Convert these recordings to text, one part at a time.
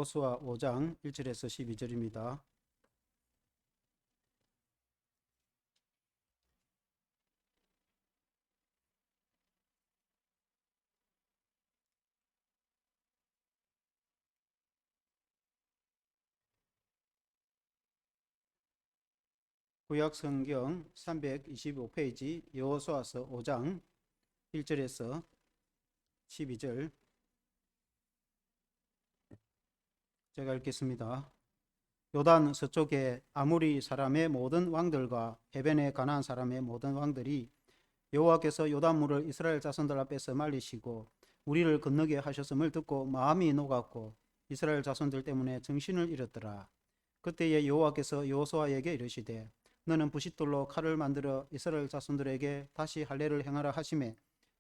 여호수아 5장 1절에서 12절입니다. 구약 성경 325페이지 여호수아서 5장 1절에서 12절 제가 읽겠습니다. 요단 서쪽에 아무리 사람의 모든 왕들과 해변에 가나안 사람의 모든 왕들이 여호와께서 요단물을 이스라엘 자손들 앞에서 말리시고 우리를 건너게 하셨음을 듣고 마음이 녹았고 이스라엘 자손들 때문에 정신을 잃었더라. 그때에 여호와께서 여호수아에게 이르시되 너는 부싯돌로 칼을 만들어 이스라엘 자손들에게 다시 할례를 행하라 하시매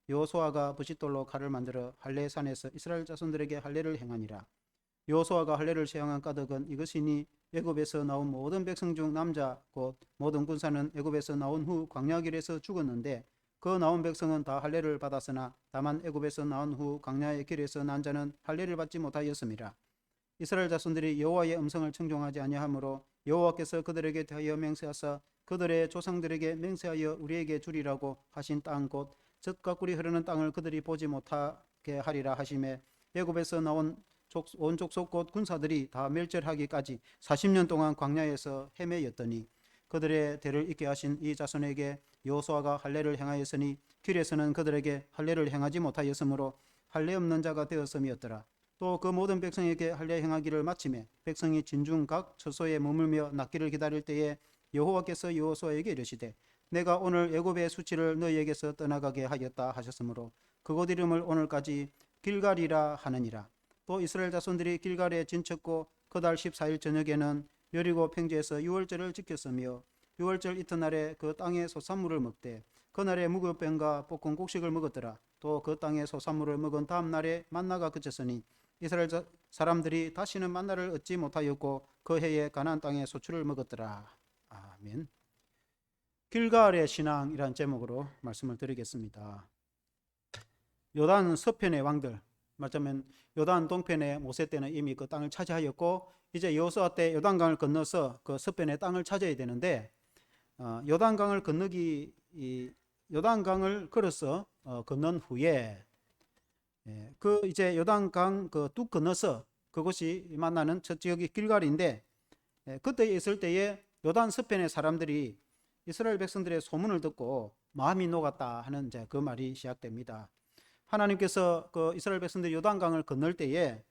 여호수아가 부싯돌로 칼을 만들어 할례산에서 이스라엘 자손들에게 할례를 행하니라. 여호수아가 할례를 시행한 까닭은 이것이니 애굽에서 나온 모든 백성 중 남자 곧 모든 군사는 애굽에서 나온 후 광야길에서 죽었는데 그 나온 백성은 다 할례를 받았으나 다만 애굽에서 나온 후 광야의 길에서 난 자는 할례를 받지 못하였음이라. 이스라엘 자손들이 여호와의 음성을 청종하지 아니하므로 여호와께서 그들에게 대하여 맹세하사 그들의 조상들에게 맹세하여 우리에게 주리라고 하신 땅 곧 젖과 꿀이 흐르는 땅을 그들이 보지 못하게 하리라 하시매 애굽에서 나온 온 족속 곧 군사들이 다 멸절하기까지 40년 동안 광야에서 헤매였더니 그들의 대를 잇게 하신 이 자손에게 여호수아가 할례를 행하였으니 길에서는 그들에게 할례를 행하지 못하였으므로 할례 없는 자가 되었음이었더라. 또 그 모든 백성에게 할례 행하기를 마치매 백성이 진중 각 처소에 머물며 낫기를 기다릴 때에 여호와께서 여호수아에게 이르시되 내가 오늘 애굽의 수치를 너희에게서 떠나가게 하였다 하셨으므로 그곳 이름을 오늘까지 길갈이라 하느니라. 또 이스라엘 자손들이 길갈에 진쳤고 그달 14일 저녁에는 여리고 평지에서 유월절을 지켰으며 유월절 이튿날에 그 땅의 소산물을 먹되 그날에 무교병과 볶은 곡식을 먹었더라. 또 그 땅의 소산물을 먹은 다음 날에 만나가 그쳤으니 이스라엘 사람들이 다시는 만나를 얻지 못하였고 그 해에 가나안 땅의 소출을 먹었더라. 아멘. 길갈의 신앙이란 제목으로 말씀을 드리겠습니다. 요단 서편의 왕들, 말하자면 요단 동편의 모세 때는 이미 그 땅을 차지하였고 이제 여호수아 때 요단강을 건너서 그 서편의 땅을 차지해야 되는데 요단강을 건너기 요단강을 걸어서 건넌 후에 그 이제 요단강 그 뚝 건너서 그곳이 만나는 첫 지역이 길갈인데 그때 있을 때에 요단 서편의 사람들이 이스라엘 백성들의 소문을 듣고 마음이 녹았다 하는 이제 그 말이 시작됩니다. 하나님께서 그 이스라엘 백성들이 요단강을 건널 때에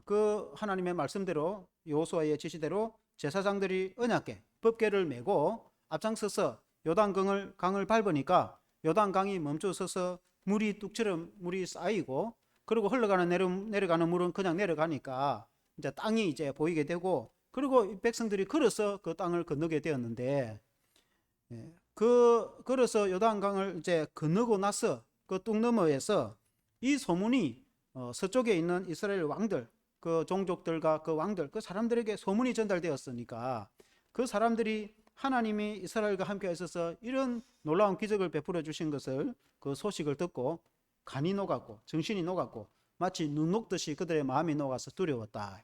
그 하나님의 말씀대로 여호수아의 지시대로 제사장들이 언약궤 법궤를 메고 앞장서서 요단강을 밟으니까 요단강이 멈춰서서 물이 뚝처럼 물이 쌓이고 그리고 흘러가는 내려가는 물은 그냥 내려가니까 이제 땅이 이제 보이게 되고 그리고 백성들이 걸어서 그 땅을 건너게 되었는데 걸어서 요단강을 이제 건너고 나서 그 뚝 너머에서 이 소문이 서쪽에 있는 이스라엘 왕들 그 종족들과 그 왕들 그 사람들에게 소문이 전달되었으니까 그 사람들이 하나님이 이스라엘과 함께 있어서 이런 놀라운 기적을 베풀어 주신 것을 그 소식을 듣고 간이 녹았고 정신이 녹았고 마치 눈 녹듯이 그들의 마음이 녹아서 두려웠다.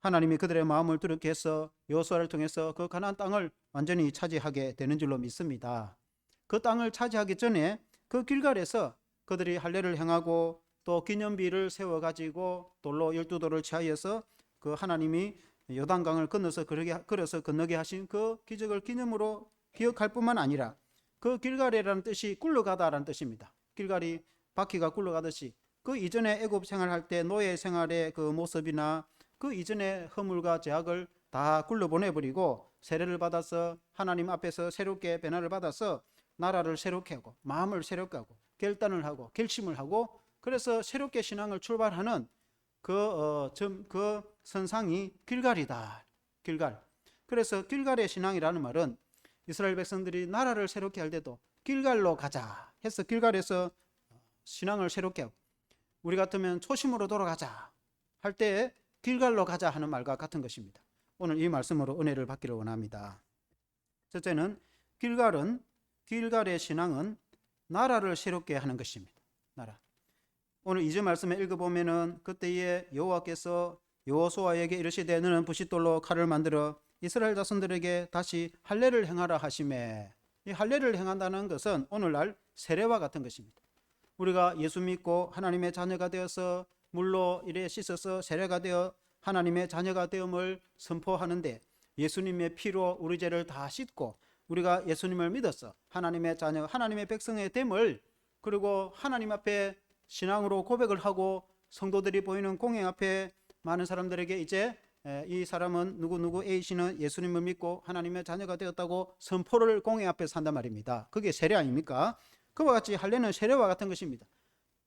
하나님이 그들의 마음을 두렵게 해서 여호수아를 통해서 그 가나안 땅을 완전히 차지하게 되는 줄로 믿습니다. 그 땅을 차지하기 전에 그 길갈에서 그들이 할례를 행하고 또 기념비를 세워가지고 돌로 12돌을 취하여서 그 하나님이 요단강을 걸어서 건너게 하신 그 기적을 기념으로 기억할 뿐만 아니라 그 길갈이라는 뜻이 굴러가다라는 뜻입니다. 길갈이 바퀴가 굴러가듯이 그 이전에 애굽 생활할 때 노예 생활의 그 모습이나 그 이전의 허물과 죄악을 다 굴러보내버리고 세례를 받아서 하나님 앞에서 새롭게 변화를 받아서 나라를 새롭게 하고 마음을 새롭게 하고 결단을 하고 결심을 하고 그래서 새롭게 신앙을 출발하는 그 선상이 길갈이다. 길갈. 그래서 길갈의 신앙이라는 말은 이스라엘 백성들이 나라를 새롭게 할 때도 길갈로 가자 해서 길갈에서 신앙을 새롭게 하고 우리 같으면 초심으로 돌아가자 할 때 길갈로 가자 하는 말과 같은 것입니다. 오늘 이 말씀으로 은혜를 받기를 원합니다. 첫째는 길갈의 신앙은 나라를 새롭게 하는 것입니다. 나라. 오늘 2절 말씀에 읽어보면은 그때에 여호와께서 여호수아에게 이르시되 너는 부싯돌로 칼을 만들어 이스라엘 자손들에게 다시 할례를 행하라 하시매. 이 할례를 행한다는 것은 오늘날 세례와 같은 것입니다. 우리가 예수 믿고 하나님의 자녀가 되어서 물로 이래 씻어서 세례가 되어 하나님의 자녀가 되음을 선포하는데, 예수님의 피로 우리 죄를 다 씻고 우리가 예수님을 믿어서 하나님의 자녀, 하나님의 백성의 됨을, 그리고 하나님 앞에 신앙으로 고백을 하고 성도들이 보이는 공회 앞에 많은 사람들에게 이제 이 사람은 누구누구 A씨는 예수님을 믿고 하나님의 자녀가 되었다고 선포를 공회 앞에서 한단 말입니다. 그게 세례 아닙니까? 그와 같이 할례는 세례와 같은 것입니다.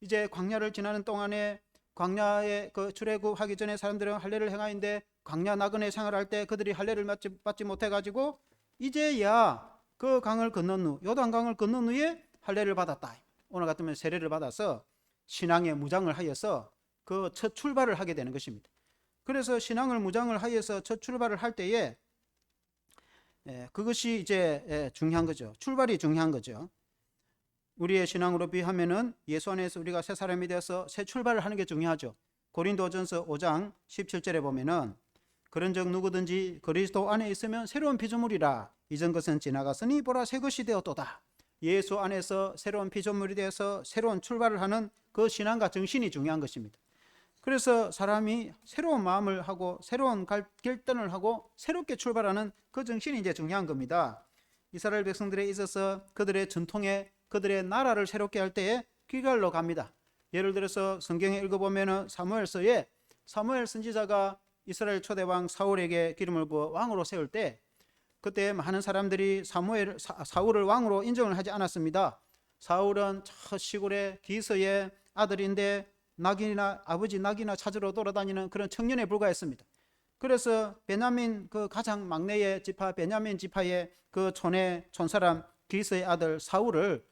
이제 광야를 지나는 동안에 광야에 그 출애굽하기 전에 사람들은 할례를 행하는데, 광야 나그네 생활할 때 그들이 할례를 받지 못해 가지고 이제야 그 강을 건넌 후, 요단강을 건넌 후에 할례를 받았다. 오늘 같으면 세례를 받아서 신앙의 무장을 하여서 그 첫 출발을 하게 되는 것입니다. 그래서 신앙을 무장을 하여서 첫 출발을 할 때에 그것이 이제 중요한 거죠. 출발이 중요한 거죠. 우리의 신앙으로 비하면은 예수 안에서 우리가 새 사람이 되어서 새 출발을 하는 게 중요하죠. 고린도전서 5장 17절에 보면은 그런즉 누구든지 그리스도 안에 있으면 새로운 피조물이라, 이전 것은 지나갔으니 보라 새 것이 되었도다. 예수 안에서 새로운 피조물이 되어서 새로운 출발을 하는 그 신앙과 정신이 중요한 것입니다. 그래서 사람이 새로운 마음을 하고 새로운 결단을 하고 새롭게 출발하는 그 정신이 이제 중요한 겁니다. 이스라엘 백성들에 있어서 그들의 전통에 그들의 나라를 새롭게 할 때에 길갈로 갑니다. 예를 들어서 성경에 읽어보면 사무엘서에 사무엘 선지자가 이스라엘 초대왕 사울에게 기름을 부어 왕으로 세울 때, 그때 많은 사람들이 사울을 왕으로 인정을 하지 않았습니다. 사울은 저 시골의 기서의 아들인데 아버지 낙이나 찾으러 돌아다니는 그런 청년에 불과했습니다. 그래서 베냐민 그 가장 막내의 지파 베냐민 지파의 그 촌사람 기서의 아들 사울을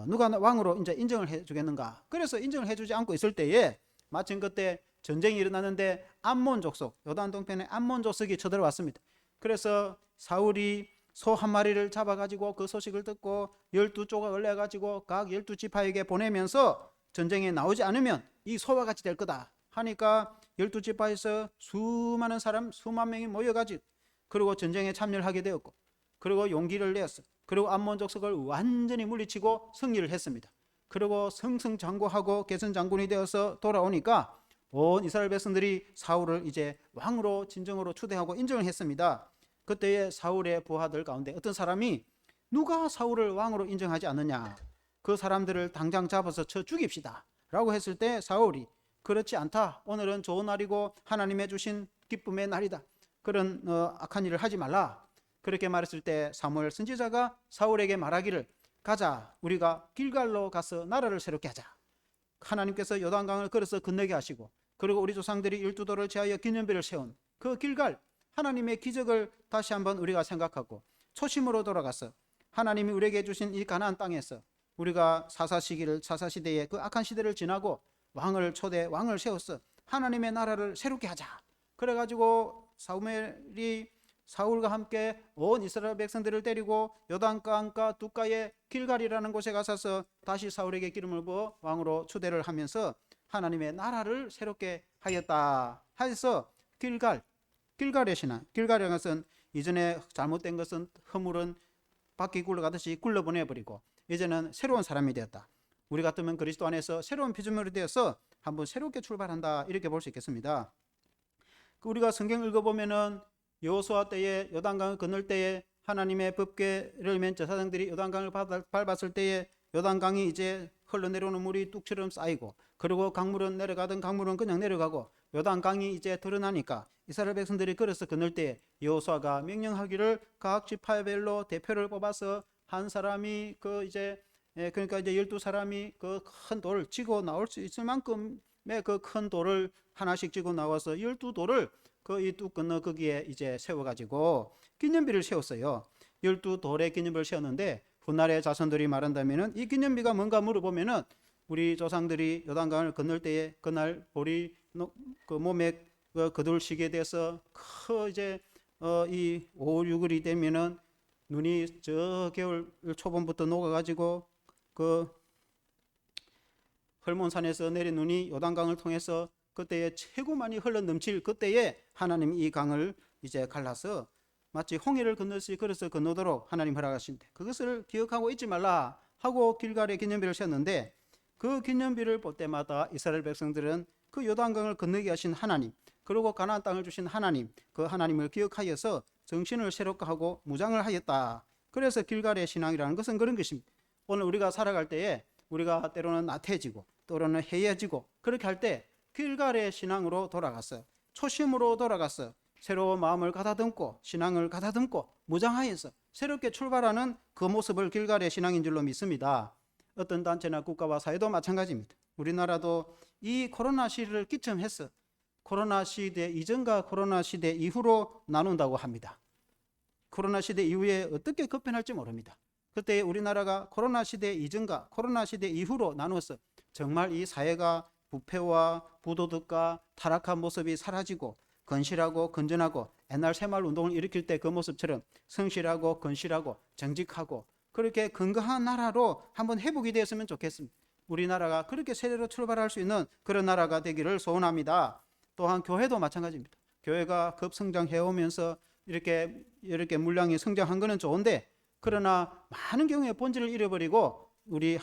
누가 왕으로 이제 인정을 해주겠는가? 그래서 인정을 해주지 않고 있을 때에 마침 그때 전쟁이 일어나는데 암몬 족속, 요단 동편의 암몬 족속이 쳐들어왔습니다. 그래서 사울이 소 한 마리를 잡아가지고 그 소식을 듣고 12조각을 내가지고 각 12지파에게 보내면서 전쟁에 나오지 않으면 이 소와 같이 될 거다 하니까 12지파에서 수많은 사람, 수만 명이 모여가지고 그리고 전쟁에 참여를 하게 되었고, 그리고 용기를 내었어. 그리고 암몬 족속을 완전히 물리치고 승리를 했습니다. 그리고 승승장구하고 개선장군이 되어서 돌아오니까 온 이스라엘 백성들이 사울을 이제 왕으로 진정으로 추대하고 인정을 했습니다. 그때의 사울의 부하들 가운데 어떤 사람이 누가 사울을 왕으로 인정하지 않느냐, 그 사람들을 당장 잡아서 쳐 죽입시다 라고 했을 때 사울이 그렇지 않다, 오늘은 좋은 날이고 하나님의 주신 기쁨의 날이다, 그런 악한 일을 하지 말라, 그렇게 말했을 때 사무엘 선지자가 사울에게 말하기를 가자, 우리가 길갈로 가서 나라를 새롭게 하자. 하나님께서 요단강을 걸어서 건너게 하시고, 그리고 우리 조상들이 12도를 제하여 기념비를 세운 그 길갈, 하나님의 기적을 다시 한번 우리가 생각하고 초심으로 돌아가서 하나님이 우리에게 주신 이 가나안 땅에서 우리가 사사시대의 그 악한 시대를 지나고 왕을 세워서 하나님의 나라를 새롭게 하자. 그래가지고 사무엘이 사울과 함께 온 이스라엘 백성들을 데리고 요단강가 둑가의 길갈이라는 곳에 가서 다시 사울에게 기름을 부어 왕으로 추대를 하면서 하나님의 나라를 새롭게 하였다 해서 길갈의 신앙, 길갈이라는 것은 이전에 잘못된 것은 허물은 바퀴 굴러가듯이 굴러보내버리고 이제는 새로운 사람이 되었다. 우리 같으면 그리스도 안에서 새로운 피조물이 되어서 한번 새롭게 출발한다, 이렇게 볼 수 있겠습니다. 우리가 성경 읽어보면은 여호수아 때에 요단강을 건널 때에 하나님의 법궤를 맨 제사장들이 요단강을 밟았을 때에 요단강이 이제 흘러내려오는 물이 뚝처럼 쌓이고, 그리고 강물은 내려가던 강물은 그냥 내려가고, 요단강이 이제 드러나니까 이스라엘 백성들이 걸어서 건널 때 여호수아가 명령하기를 각 지파별로 대표를 뽑아서 한 사람이 그러니까 이제 12사람이 그 큰 돌을 지고 나올 수 있을 만큼의 그 큰 돌을 하나씩 지고 나와서 12돌을 그 이 뚝 건너 거기에 이제 세워가지고 기념비를 세웠어요. 12돌의 기념비를 세웠는데 훗날의 자손들이 말한다면은 이 기념비가 뭔가 물어보면은 우리 조상들이 요단강을 건널 때에 그날 볼이 그 몸에 거둘시게 돼서 이 5월 6월이 되면은 눈이 저 겨울 초봄부터 녹아가지고 그 헐몬산에서 내린 눈이 요단강을 통해서 그때에 최고 많이 흘러 넘칠 그때에 하나님 이 강을 이제 갈라서 마치 홍해를 건너듯이 걸어서 건너도록 하나님 허락하신대. 그것을 기억하고 잊지 말라 하고 길갈에 기념비를 세웠는데, 그 기념비를 볼 때마다 이스라엘 백성들은 그 요단강을 건너게 하신 하나님, 그리고 가나안 땅을 주신 하나님, 그 하나님을 기억하여서 정신을 새롭게 하고 무장을 하였다. 그래서 길갈의 신앙이라는 것은 그런 것입니다. 오늘 우리가 살아갈 때에 우리가 때로는 나태해지고 때로는 해이해지고 그렇게 할 때 길갈의 신앙으로 돌아갔어요. 초심으로 돌아갔어요. 새로운 마음을 가다듬고 신앙을 가다듬고 무장하여서 새롭게 출발하는 그 모습을 길갈의 신앙인 줄로 믿습니다. 어떤 단체나 국가와 사회도 마찬가지입니다. 우리나라도 이 코로나 시를 기점해서 코로나 시대 이전과 코로나 시대 이후로 나눈다고 합니다. 코로나 시대 이후에 어떻게 급변할지 모릅니다. 그때 우리나라가 코로나 시대 이전과 코로나 시대 이후로 나눠서 정말 이 사회가 부패와 부도덕과 타락한 모습이 사라지고 건실하고 건전하고 옛날 새마을 운동을 일으킬 때 그 모습처럼 성실하고 건실하고 정직하고 그렇게 건강한 나라로 한번 회복이 되었으면 좋겠습니다. 우리나라가 그렇게 새로 출발할 수 있는 그런 나라가 되기를 소원합니다. 또한 교회도 마찬가지입니다. 교회가 급성장해 오면서 이렇게 물량이 성장한 것은 좋은데, 그러나 많은 경우에 본질을 잃어버리고 우리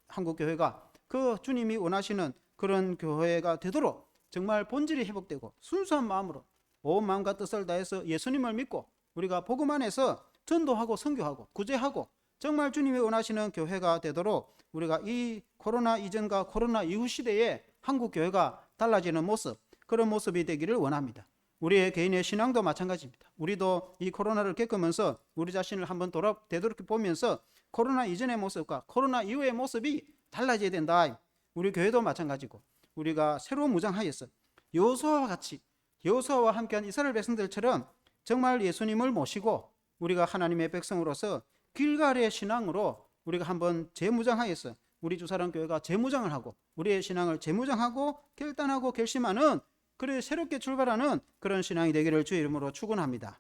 한국 교회가 그 주님이 원하시는 그런 교회가 되도록 정말 본질이 회복되고 순수한 마음으로 온 마음과 뜻을 다해서 예수님을 믿고 우리가 복음 안에서 전도하고 선교하고 구제하고 정말 주님이 원하시는 교회가 되도록 우리가 이 코로나 이전과 코로나 이후 시대에 한국 교회가 달라지는 모습, 그런 모습이 되기를 원합니다. 우리의 개인의 신앙도 마찬가지입니다. 우리도 이 코로나를 겪으면서 우리 자신을 한번 되돌이켜 보면서 코로나 이전의 모습과 코로나 이후의 모습이 달라져야 된다. 우리 교회도 마찬가지고 우리가 새로 무장하여서 여호수아와 같이 여호수아와 함께한 이스라엘 백성들처럼 정말 예수님을 모시고 우리가 하나님의 백성으로서 길갈의 신앙으로 우리가 한번 재무장하여서 우리 주사랑교회가 재무장을 하고 우리의 신앙을 재무장하고 결단하고 결심하는, 그래 새롭게 출발하는 그런 신앙이 되기를 주의 이름으로 축원합니다.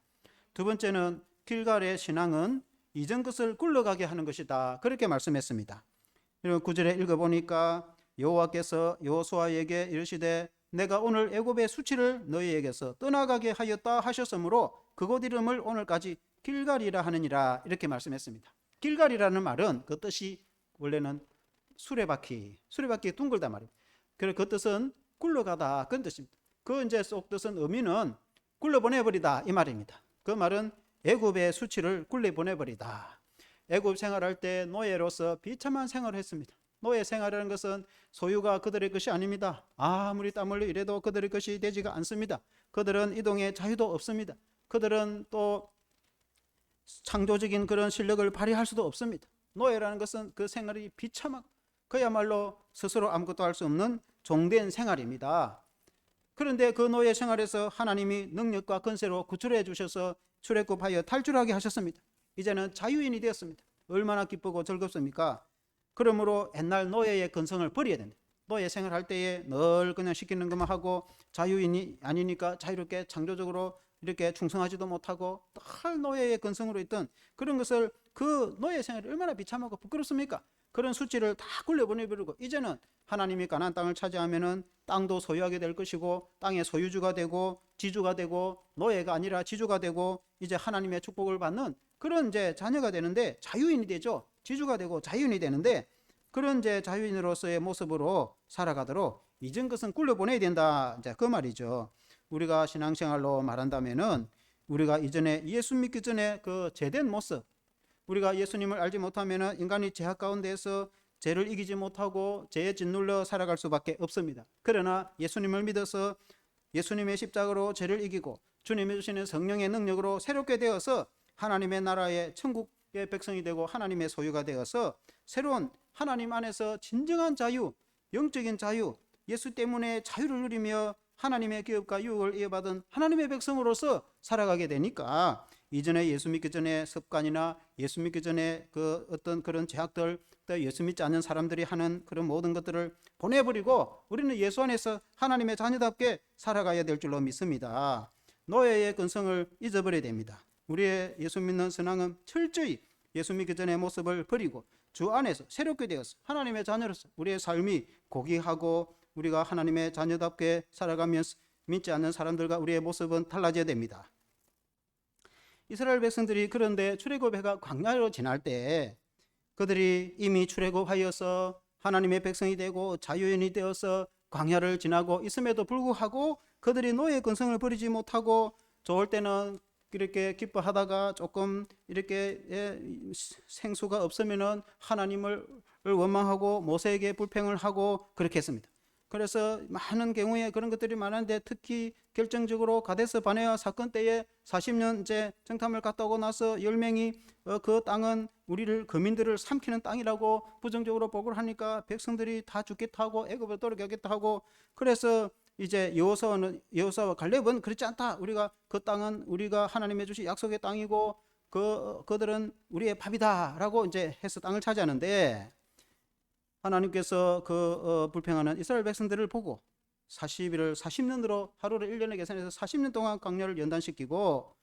두 번째는 길갈의 신앙은 이전 것을 굴러가게 하는 것이다, 그렇게 말씀했습니다. 9절에 읽어보니까 여호와께서 여호수아에게 이르시되 내가 오늘 애굽의 수치를 너희에게서 떠나가게 하였다 하셨으므로 그곳 이름을 오늘까지 길갈이라 하느니라, 이렇게 말씀했습니다. 길갈이라는 말은 그 뜻이 원래는 수레바퀴 둥글다 말입니다. 그래서 그 뜻은 굴러가다 그런 뜻입니다. 그 이제 속 뜻은 의미는 굴러보내버리다 이 말입니다. 그 말은 애굽의 수치를 굴려보내버리다. 애굽 생활할 때 노예로서 비참한 생활을 했습니다. 노예 생활이라는 것은 소유가 그들의 것이 아닙니다. 아무리 땀 흘려 일해도 그들의 것이 되지가 않습니다. 그들은 이동의 자유도 없습니다. 그들은 또 창조적인 그런 실력을 발휘할 수도 없습니다. 노예라는 것은 그 생활이 비참하고 그야말로 스스로 아무것도 할 수 없는 종된 생활입니다. 그런데 그 노예 생활에서 하나님이 능력과 권세로 구출해 주셔서 출애굽하여 탈출하게 하셨습니다. 이제는 자유인이 되었습니다. 얼마나 기쁘고 즐겁습니까? 그러므로 옛날 노예의 근성을 버려야 된다. 노예 생활할 때에 늘 그냥 시키는 것만 하고 자유인이 아니니까 자유롭게 창조적으로 이렇게 충성하지도 못하고 늘 노예의 근성으로 있던 그런 것을, 그 노예 생활이 얼마나 비참하고 부끄럽습니까? 그런 수치를 다 굴려보내버리고 이제는 하나님이 가나안 땅을 차지하면은 땅도 소유하게 될 것이고 땅의 소유주가 되고 지주가 되고 노예가 아니라 지주가 되고 이제 하나님의 축복을 받는 그런 이제 자녀가 되는데 자유인이 되죠. 지주가 되고 자유인이 되는데 그런 이제 자유인으로서의 모습으로 살아가도록 이전 것은 굴려보내야 된다, 이제 그 말이죠. 우리가 신앙생활로 말한다면은 우리가 이전에 예수 믿기 전에 그 죄된 모습, 우리가 예수님을 알지 못하면은 인간이 죄악 가운데서 죄를 이기지 못하고 죄에 짓눌러 살아갈 수밖에 없습니다. 그러나 예수님을 믿어서 예수님의 십자가로 죄를 이기고 주님이 주시는 성령의 능력으로 새롭게 되어서 하나님의 나라의 천국의 백성이 되고 하나님의 소유가 되어서 새로운 하나님 안에서 진정한 자유, 영적인 자유, 예수 때문에 자유를 누리며 하나님의 기업과 유혹을 이어받은 하나님의 백성으로서 살아가게 되니까 이전에 예수 믿기 전에 습관이나 예수 믿기 전에 그 어떤 그런 죄악들, 또 예수 믿지 않는 사람들이 하는 그런 모든 것들을 보내버리고 우리는 예수 안에서 하나님의 자녀답게 살아가야 될 줄로 믿습니다. 노예의 근성을 잊어버려야 됩니다. 우리의 예수 믿는 신앙은 철저히 예수 믿기 전의 모습을 버리고 주 안에서 새롭게 되어서 하나님의 자녀로서 우리의 삶이 고귀하고 우리가 하나님의 자녀답게 살아가면서 믿지 않는 사람들과 우리의 모습은 달라져야 됩니다. 이스라엘 백성들이 그런데 출애굽해가 광야로 지날 때 그들이 이미 출애굽하여서 하나님의 백성이 되고 자유인이 되어서 광야를 지나고 있음에도 불구하고 그들이 노예 근성을 버리지 못하고 좋을 때는 이렇게 기뻐하다가 조금 이렇게 생수가 없으면은 하나님을 원망하고 모세에게 불평을 하고 그렇게 했습니다. 그래서 많은 경우에 그런 것들이 많은데 특히 결정적으로 가데스 바네아 사건 때에 40년째 정탐을 갔다 오고 나서 10명이 그 땅은 우리를 거민들을 삼키는 땅이라고 부정적으로 보고를 하니까 백성들이 다 죽겠다 하고 애굽으로 돌아가겠다 하고 그래서 이제 여호사와 갈렙은 그렇지 않다. 우리가 그 땅은 우리가 하나님의 주신 약속의 땅이고 그들은 우리의 밥이다라고 이제 해서 땅을 차지하는데 하나님께서 불평하는 이스라엘 백성들을 보고 40일을 40년으로 하루를 1년에 계산해서 40년 동안 광야를 연단시키고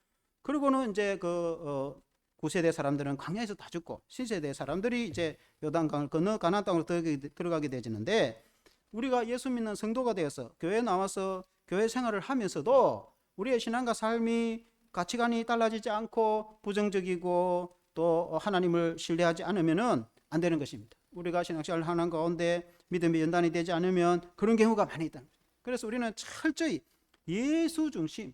그리고는 이제 9세대 사람들은 광야에서 다 죽고 신세대 사람들이 이제 요단강을 건너 가나안 땅으로 들어가게 되지는데 우리가 예수 믿는 성도가 되어서 교회에 나와서 교회 생활을 하면서도 우리의 신앙과 삶이 가치관이 달라지지 않고 부정적이고 또 하나님을 신뢰하지 않으면은 안 되는 것입니다. 우리가 신앙생활을 하는 가운데 믿음이 연단이 되지 않으면 그런 경우가 많이 있다. 그래서 우리는 철저히 예수 중심,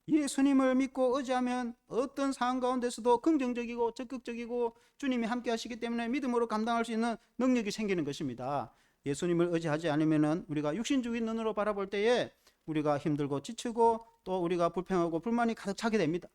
예수님을 믿고 의지하면 어떤 상황 가운데서도 긍정적이고 적극적이고 주님이 함께 하시기 때문에 믿음으로 감당할 수 있는 능력이 생기는 것입니다. 예수님을 의지하지 않으면 우리가 육신주의 눈으로 바라볼 때에 우리가 힘들고 지치고 또 우리가 불평하고 불만이 가득 차게 됩니다.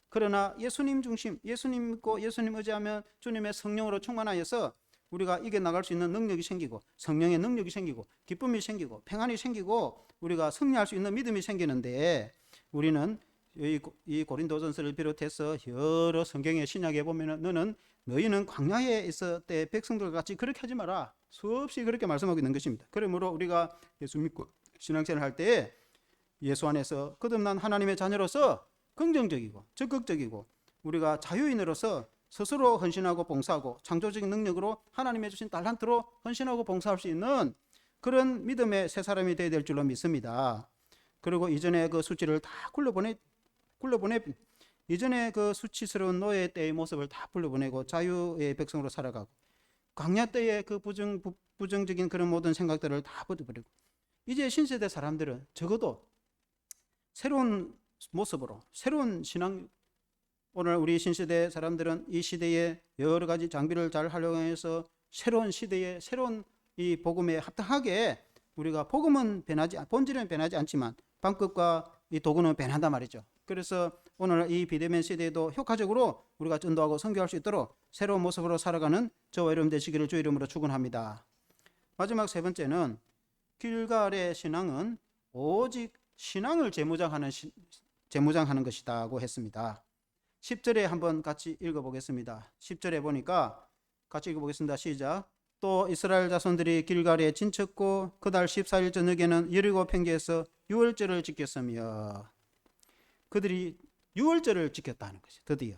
그러나 예수님 중심, 예수님 믿고 예수님 의지하면 주님의 성령으로 충만하여서 우리가 이겨나갈 수 있는 능력이 생기고 성령의 능력이 생기고 기쁨이 생기고 평안이 생기고 우리가 승리할 수 있는 믿음이 생기는데 우리는 이 고린도전서를 비롯해서 여러 성경의 신약에 보면 너희는 광야에 있을 때 백성들 같이 그렇게 하지 마라. 수없이 그렇게 말씀하고 있는 것입니다. 그러므로 우리가 예수 믿고 신앙생활을 할 때 예수 안에서 거듭난 하나님의 자녀로서 긍정적이고 적극적이고 우리가 자유인으로서 스스로 헌신하고 봉사하고 창조적인 능력으로 하나님의 주신 달란트로 헌신하고 봉사할 수 있는 그런 믿음의 새 사람이 되어야 될 줄로 믿습니다. 그리고 이전에 그 수치를 다 굴려보내 이전에 그 수치스러운 노예 때의 모습을 다 굴려보내고 자유의 백성으로 살아가고 광야 때의 그 부정적인 그런 모든 생각들을 다 버려버리고 이제 신세대 사람들은 적어도 새로운 모습으로 새로운 신앙 오늘 우리 신세대 사람들은 이 시대에 여러 가지 장비를 잘 활용해서 새로운 시대에 새로운 이 복음에 합당하게 우리가 복음은 본질은 변하지 않지만 방법과 이 도구는 변한단 말이죠. 그래서 오늘 이 비대면 시대에도 효과적으로 우리가 전도하고 선교할 수 있도록 새로운 모습으로 살아가는 저와 여러분 되시기를 주 이름으로 축원합니다. 마지막 세 번째는 길갈의 신앙은 오직 신앙을 재무장하는 것이다고 했습니다. 10절에 한번 같이 읽어보겠습니다. 10절에 보니까 같이 읽어보겠습니다. 시작. 또 이스라엘 자손들이 길갈에 진쳤고 그달 14일 저녁에는 여리고 평지에서 유월절을 지켰으며 그들이 유월절을 지켰다는 것이 드디어.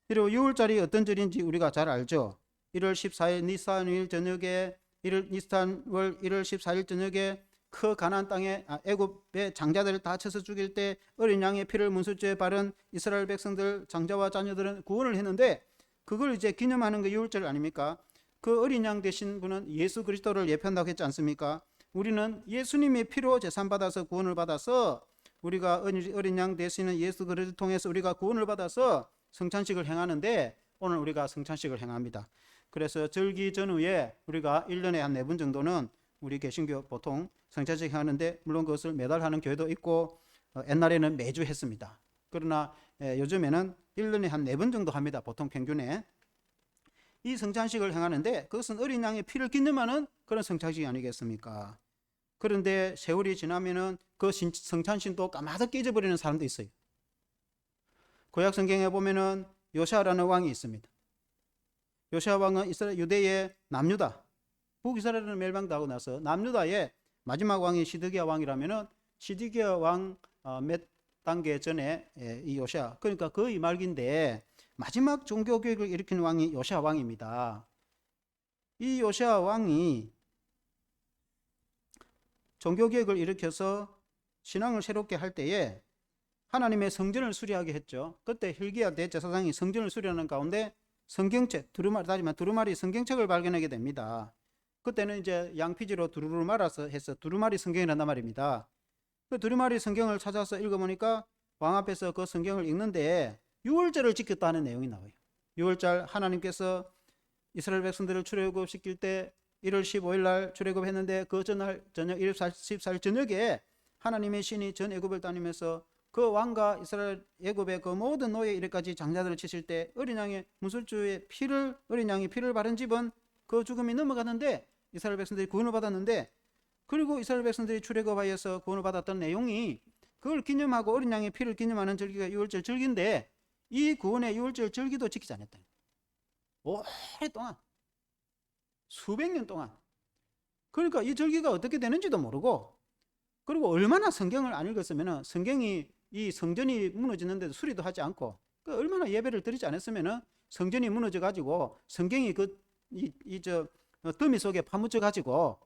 그리고 유월절이 어떤 절인지 우리가 잘 알죠. 1월 14일 니산일 저녁에 1월 14일 저녁에 그 가나안 땅에 애굽의 장자들을 다 쳐서 죽일 때 어린 양의 피를 문수죄에 바른 이스라엘 백성들 장자와 자녀들은 구원을 했는데 그걸 이제 기념하는 게 유월절 아닙니까? 그 어린 양 되신 분은 예수 그리스도를 예표한다고 했지 않습니까? 우리는 예수님의 피로 제산받아서 구원을 받아서 우리가 어린 양 되시는 예수 그리스도를 통해서 우리가 구원을 받아서 성찬식을 행하는데 오늘 우리가 성찬식을 행합니다. 그래서 절기 전후에 우리가 1년에 한 4번 정도는 우리 개신교 보통 성찬식 하는데 물론 그것을 매달 하는 교회도 있고 옛날에는 매주 했습니다. 그러나 요즘에는 1년에 한 4번 정도 합니다. 보통 평균에. 이 성찬식을 행하는데 그것은 어린 양의 피를 기념하는 그런 성찬식이 아니겠습니까? 그런데 세월이 지나면은 그 성찬식도 까마득히 잊어버리는 사람도 있어요. 구약 성경에 보면은 요시아라는 왕이 있습니다. 요시아 왕은 유대의 남유다 북이스라엘을 멸망당하고 나서 남유다의 마지막 왕이 시드기야 왕이라면은 시드기야 왕 몇 단계 전에 이 요시아 그러니까 거의 말기인데 마지막 종교 교육을 일으킨 왕이 요시아 왕입니다. 이 요시아 왕이 종교개혁을 일으켜서 신앙을 새롭게 할 때에 하나님의 성전을 수리하게 했죠. 그때 hilkia 대제사장이 성전을 수리하는 가운데 성경책, 두루마리 성경책을 발견하게 됩니다. 그때는 이제 양피지로 두루루 말아서 해서 두루마리 성경이란단 말입니다. 그 두루마리 성경을 찾아서 읽어보니까 왕 앞에서 그 성경을 읽는데 유월절을 지켰다는 내용이 나와요. 유월절 하나님께서 이스라엘 백성들을 출애굽시킬 때 1월 15일 날 출애굽했는데 그 전날 저녁 1월 14일 저녁에 하나님의 신이 전 애굽을 다니면서 그 왕과 이스라엘 애굽의 그 모든 노예 이래까지 장자들을 치실 때 어린 양의 문설주에 어린 양이 피를 바른 집은 그 죽음이 넘어가는데 이스라엘 백성들이 구원을 받았는데, 그리고 이스라엘 백성들이 출애굽하여서 구원을 받았던 내용이 그걸 기념하고 어린 양의 피를 기념하는 절기가 유월절 절기인데 이 구원의 유월절 절기도 지키지 않았다. 오랫동안 수백 년 동안. 그러니까 이 절기가 어떻게 되는지도 모르고, 그리고 얼마나 성경을 안 읽었으면 성경이 이 성전이 무너지는데도 수리도 하지 않고 얼마나 예배를 드리지 않았으면 성전이 무너져 가지고 성경이 더미 속에 파묻혀 가지고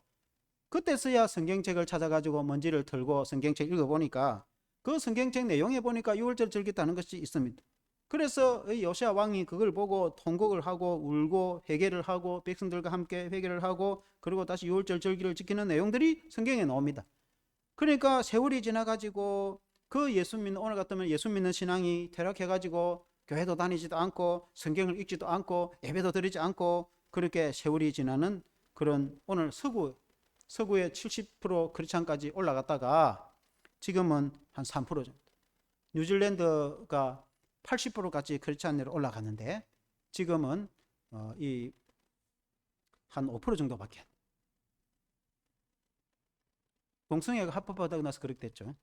그때서야 성경책을 찾아가지고 먼지를 털고 성경책 읽어보니까 그 성경책 내용에 보니까 유월절 절기다는 것이 있습니다. 그래서 요시야 왕이 그걸 보고 통곡을 하고 울고 회개를 하고 백성들과 함께 회개를 하고 그리고 다시 유월절 절기를 지키는 내용들이 성경에 나옵니다. 그러니까 세월이 지나가지고 그 예수 믿는, 오늘 같으면 예수 믿는 신앙이 퇴락해가지고 교회도 다니지도 않고 성경을 읽지도 않고 예배도 드리지 않고 그렇게 세월이 지나는 그런 오늘 서구의 70% 크리스찬까지 올라갔다가 지금은 한 3% 정도. 뉴질랜드가 80%까지 크리스찬으로 올라갔는데 지금은 한 5% 정도밖에 안 돼요. 동성애가 합법화되고 나서 그렇게 됐죠.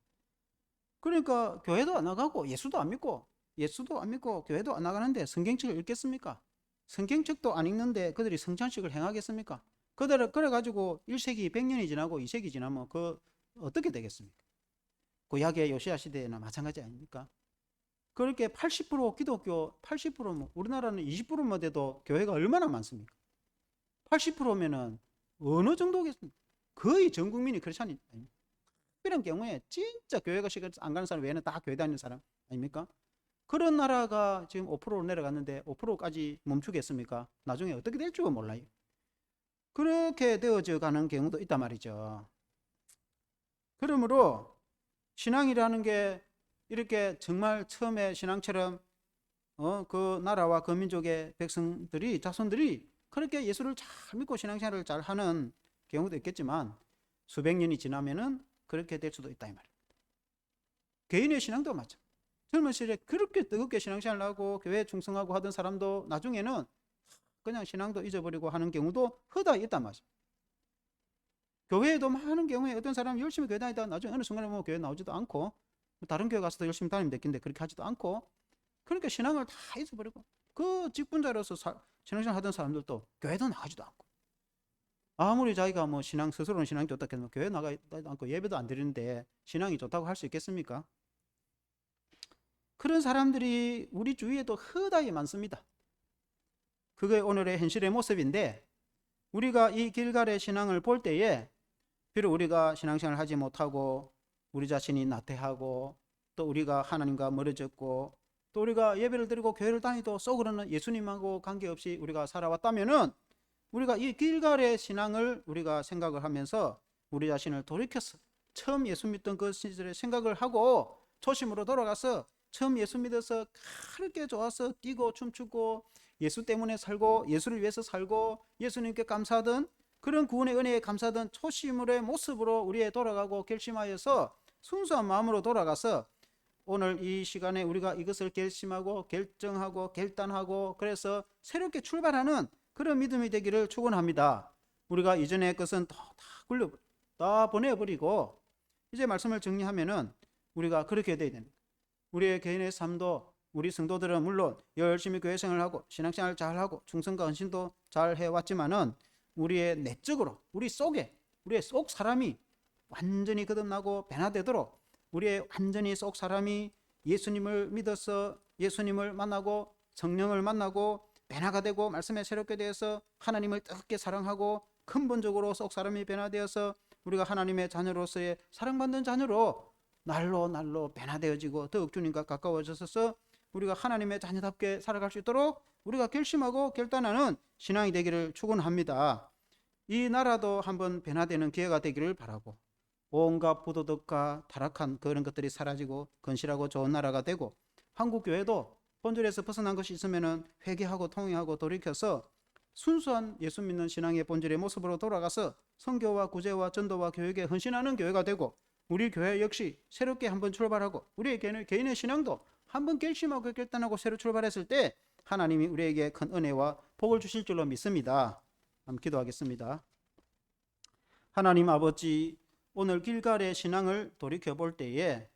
그러니까 교회도 안 나가고 예수도 안 믿고 교회도 안 나가는데 성경책을 읽겠습니까? 성경책도 안 읽는데 그들이 성찬식을 행하겠습니까? 그래가지고 1세기 100년이 지나고 2세기 지나면 어떻게 되겠습니까? 구약의 요시야 시대나 마찬가지 아닙니까? 그렇게 80% 기독교, 80% 우리나라는 20%만 돼도 교회가 얼마나 많습니까? 80%면은 어느 정도겠습니까? 거의 전 국민이 크리스찬이 아닙니까? 이런 경우에 진짜 교회가 안 가는 사람 외에는 다 교회 다니는 사람 아닙니까? 그런 나라가 지금 5%로 내려갔는데 5%까지 멈추겠습니까? 나중에 어떻게 될지 몰라요. 그렇게 되어져 가는 경우도 있단 말이죠. 그러므로 신앙이라는 게 이렇게 정말 처음에 신앙처럼 그 나라와 그 민족의 자손들이 그렇게 예수를 잘 믿고 신앙생활을 잘 하는 경우도 있겠지만 수백 년이 지나면은 그렇게 될 수도 있다 이 말입니다. 개인의 신앙도 마찬가지. 젊은 시절에 그렇게 뜨겁게 신앙생활을 하고 교회에 충성하고 하던 사람도 나중에는 그냥 신앙도 잊어버리고 하는 경우도 허다히 있단 말이죠. 교회에도 많은 경우에 어떤 사람이 열심히 교회 다니다가 나중에 어느 순간에 보면 교회 나오지도 않고 다른 교회 가서도 열심히 다니면 됐겠는데 그렇게 하지도 않고, 그러니까 신앙을 다 잊어버리고 그 직분자로서 신앙생활 하던 사람들도 교회도 나가지도 않고 아무리 자기가 스스로는 신앙이 좋다 해도 교회 나가지도 않고 예배도 안 드리는데 신앙이 좋다고 할 수 있겠습니까? 그런 사람들이 우리 주위에도 허다히 많습니다. 그게 오늘의 현실의 모습인데 우리가 이 길갈의 신앙을 볼 때에 비록 우리가 신앙생활을 하지 못하고 우리 자신이 나태하고 또 우리가 하나님과 멀어졌고 또 우리가 예배를 드리고 교회를 다니도 속으로는 예수님하고 관계없이 우리가 살아왔다면은 우리가 이 길갈의 신앙을 우리가 생각을 하면서 우리 자신을 돌이켜서 처음 예수 믿던 그 시절의 생각을 하고 초심으로 돌아가서 처음 예수 믿어서 그렇게 좋아서 뛰고 춤추고 예수 때문에 살고 예수를 위해서 살고 예수님께 감사하던 그런 구원의 은혜에 감사하던 초심의 모습으로 우리의 돌아가고 결심하여서 순수한 마음으로 돌아가서 오늘 이 시간에 우리가 이것을 결심하고 결정하고 결단하고 그래서 새롭게 출발하는 그런 믿음이 되기를 축원합니다. 우리가 이전의 것은 다 보내버리고 이제 말씀을 정리하면은 우리가 그렇게 돼야 됩니다. 우리의 개인의 삶도 우리 성도들은 물론 열심히 교회 생활을 하고 신앙생활을 잘하고 충성과 헌신도 잘 해왔지만은 우리의 내적으로 우리의 속 사람이 완전히 거듭나고 변화되도록 우리의 완전히 속 사람이 예수님을 믿어서 예수님을 만나고 성령을 만나고 변화가 되고 말씀에 새롭게 되어서 하나님을 뜨겁게 사랑하고 근본적으로 속 사람이 변화되어서 우리가 하나님의 자녀로서의 사랑받는 자녀로 날로 날로 변화되어지고 더욱 주님과 가까워져서 우리가 하나님의 자녀답게 살아갈 수 있도록 우리가 결심하고 결단하는 신앙이 되기를 축원합니다. 이 나라도 한번 변화되는 기회가 되기를 바라고 온갖 부도덕과 타락한 그런 것들이 사라지고 건실하고 좋은 나라가 되고 한국 교회도 본질에서 벗어난 것이 있으면 회개하고 통회하고 돌이켜서 순수한 예수 믿는 신앙의 본질의 모습으로 돌아가서 선교와 구제와 전도와 교육에 헌신하는 교회가 되고 우리 교회 역시 새롭게 한번 출발하고 우리의 개인의 신앙도 한번 결심하고 결단하고 새로 출발했을 때 하나님이 우리에게 큰 은혜와 복을 주실 줄로 믿습니다. 한번 기도하겠습니다. 하나님 아버지, 오늘 길갈의 신앙을 돌이켜볼 때에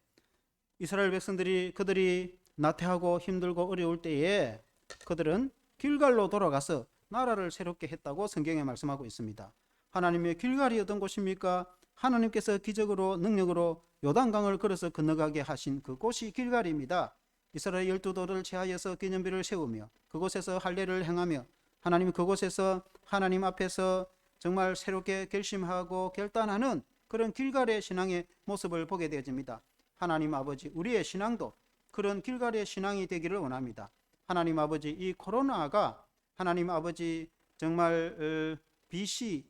이스라엘 백성들이 그들이 나태하고 힘들고 어려울 때에 그들은 길갈로 돌아가서 나라를 새롭게 했다고 성경에 말씀하고 있습니다. 하나님의 길갈이 어떤 곳입니까? 하나님께서 기적으로 능력으로 요단강을 걸어서 건너가게 하신 그곳이 길갈입니다. 이스라엘 12도를 제하여서 기념비를 세우며 그곳에서 할례를 행하며 하나님 그곳에서 하나님 앞에서 정말 새롭게 결심하고 결단하는 그런 길갈의 신앙의 모습을 보게 되어집니다. 하나님 아버지, 우리의 신앙도 그런 길갈의 신앙이 되기를 원합니다. 하나님 아버지, 이 코로나가 하나님 아버지 정말 BC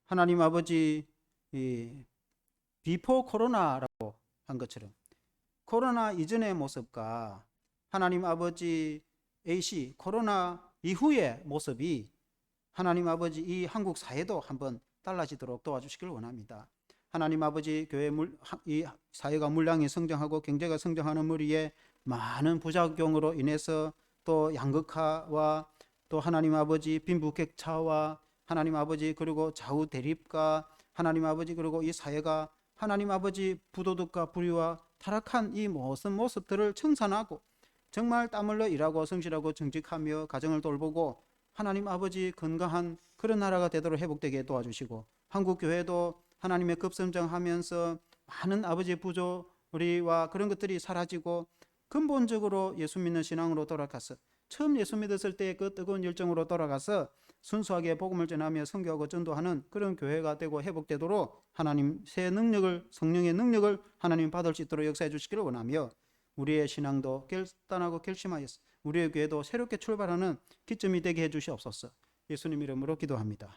하나님 아버지 비포 코로나라고 한 것처럼 코로나 이전의 모습과 하나님 아버지 AC 코로나 이후의 모습이 하나님 아버지 이 한국 사회도 한번 달라지도록 도와주시길 원합니다. 하나님 아버지 교회 이 사회가 물량이 성장하고 경제가 성장하는 무리에 많은 부작용으로 인해서 또 양극화와 또 하나님 아버지 빈부격차와 하나님 아버지 그리고 좌우 대립과 하나님 아버지 그리고 이 사회가 하나님 아버지 부도덕과 불의와 타락한 이 모든 모습들을 청산하고 정말 땀 흘려 일하고 성실하고 정직하며 가정을 돌보고 하나님 아버지 건강한 그런 나라가 되도록 회복되게 도와주시고 한국 교회도 하나님의 급성장하면서 많은 아버지 부조리와 그런 것들이 사라지고 근본적으로 예수 믿는 신앙으로 돌아가서 처음 예수 믿었을 때의 그 뜨거운 열정으로 돌아가서 순수하게 복음을 전하며 선교하고 전도하는 그런 교회가 되고 회복되도록 하나님 새 능력을 성령의 능력을 하나님 받을 수 있도록 역사해 주시기를 원하며 우리의 신앙도 결단하고 결심하여서 우리의 교회도 새롭게 출발하는 기점이 되게 해 주시옵소서. 예수님 이름으로 기도합니다.